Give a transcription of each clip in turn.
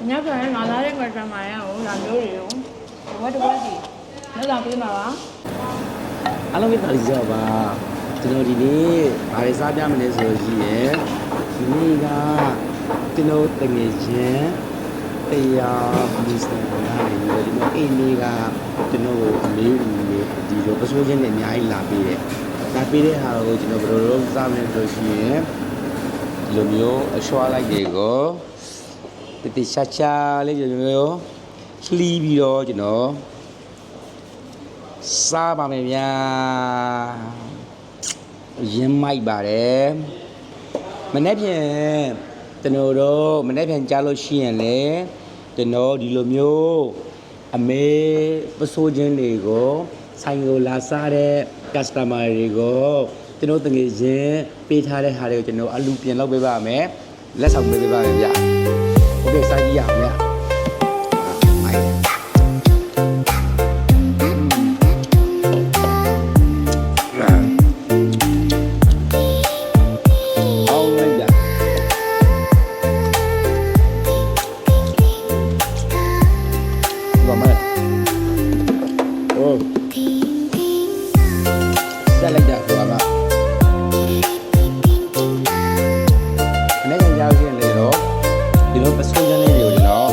ညဖက်ငါလာတဲ့ငွေတမ်းမှာရအောင်ဒါမျိုးတွေကိုဘဝတစ်ဝက်စီလက်ဆောင်ပေးမှာပါအားလုံးပဲပါလိစောပါကျွန်တော်ဒီနေ့ဘာတွေစားပြမလဲဆိုလို့ရှိရင်ဒီနေ့ကကျွန်တော်တငယ်ချင်းတရားမစ္စတာလာနေတယ်ဒီမှာအိမ်လေးကကျွန်တော်ကိုအမေဦးလေးဒီလိုပစိုးချင်းနဲ့အများကြီးလာပေးတယ်လာပေးတဲ့ဟာကိုကျွန်တော်ဘယ်လိုလုပ်စားမလဲဆိုလို့ရှိရင်ဒီလိုမျိုးအရွှားလိုက်တွေကိုတိချာချာလေးဒီလိုမျိုးလှီးပြီးတော့ကျွန်တော်စားပါမယ်ဗျာရင်းမိုက်ပါတယ်မနေ့ပြန်ကျွန်တော်တို့မနေ့ပြန်ကြားလို့ရှိရင်လေကျွန်တော်ဒီလိုမျိုးအမေပစိုးချင်းတွေကိုဆိုင်ကိုလာစားတဲ့ customer တွေကိုကျွန်တော်တကယ်ချင်းပေးထားတဲ့ဟာတွေကိုကျွန်တော်အလူပြင်လောက်ပေးပါမယ်လက်ဆောင်ပေးပါမယ်ဗျာโอเคစားကြည့်ရအောင်ဗျာဆက်လိုက်တာဆိုတော့အနေနဲ့ရောက်ရင်လေတော့ဒီလိုပစိုးချမ်းလေးတွေကိုကျွန်တော်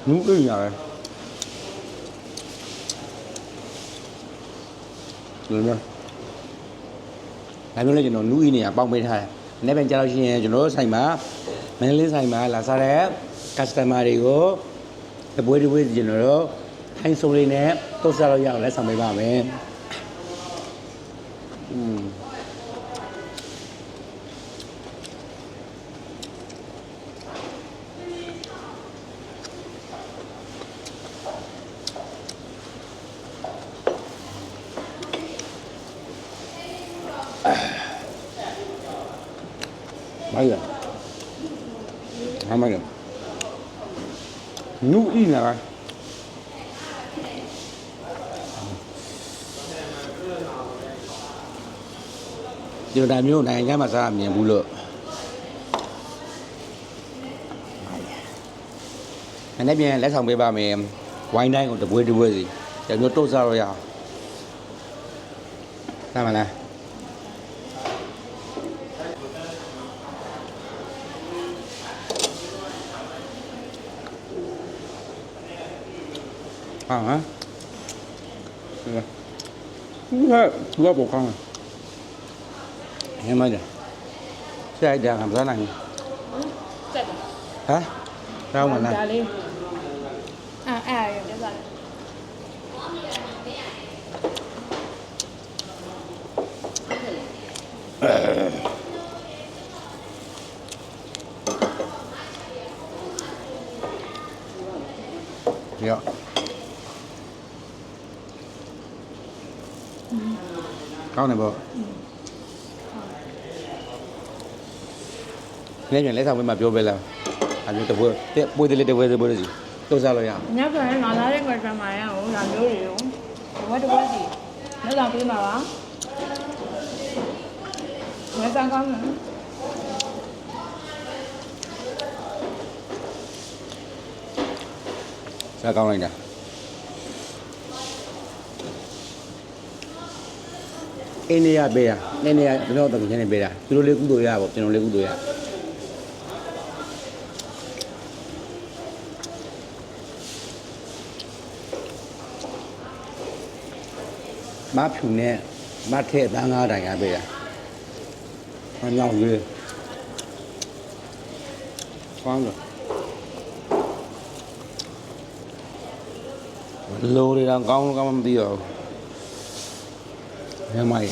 နူးအိမ်ရတယ်ဒီလိုမျိုးလည်းကျွန်တော်နူးအိမ်နေရပေါင်းပေးထားတယ်။နေ့ပြန်ကြတော့ရှိရင်ကျွန်တော်တို့ဆိုင်မှာမန္တလေးဆိုင်မှာလာစားတဲ့ customer တွေကိုတပွဲကျွန်တော်တို့ထိုင်းဆုံးလေးနဲ့တုတ်စားလို့ရအောင်လက်ဆောင်ပေးပါမယ်။မိုက်ရဟာမိုက်ရနူးအီနာဒီလိုမျိုးနိုင်ငံခြားမှာစားမြင်ဘူးလို့အနေနဲ့လက်ဆောင်ပေးပါမယ်ဝိုင်းတိုင်းကိုတပွဲစီကျွန်တော်တို့စားရအောင်နားမလား啊，这个，我不看了，你买的，下一点还不在那里。啊？然后我呢？哎，有点啥？要。ကောင်းတယ်ပေါ့နေ့ပြန်လက်ဆောင်ပေးမှပြောပဲလားအမျိုးတပွဲပွေးတယ်တပွဲစီတုတ်စားလို့ရညဖက်ငါလာတဲ့ငွေတမ်းမှာရအောင်ဒါမျိုးတွေကိုဘဝတစ်ဝက်စီလက်ဆောင်ပေးမှာပါလက်ဆောင်ကောင်းတယ်စားကောင်းလိုက်တာအိန္ဒိယပေးတာအိန္ဒိယကျွန်တော်တကယ်ချင်းပေးတာသူတို့လေးကုသိုလ်ရပါကျွန်တော်လေးကုသိုလ်ရမဖြူနဲ့မထက်သား9တိုင်ရပေးတာအညောင်ကြီးကောင်းတယ်လိုတွေတော့ကောင်းမသိတော့ဘူးညမိုက်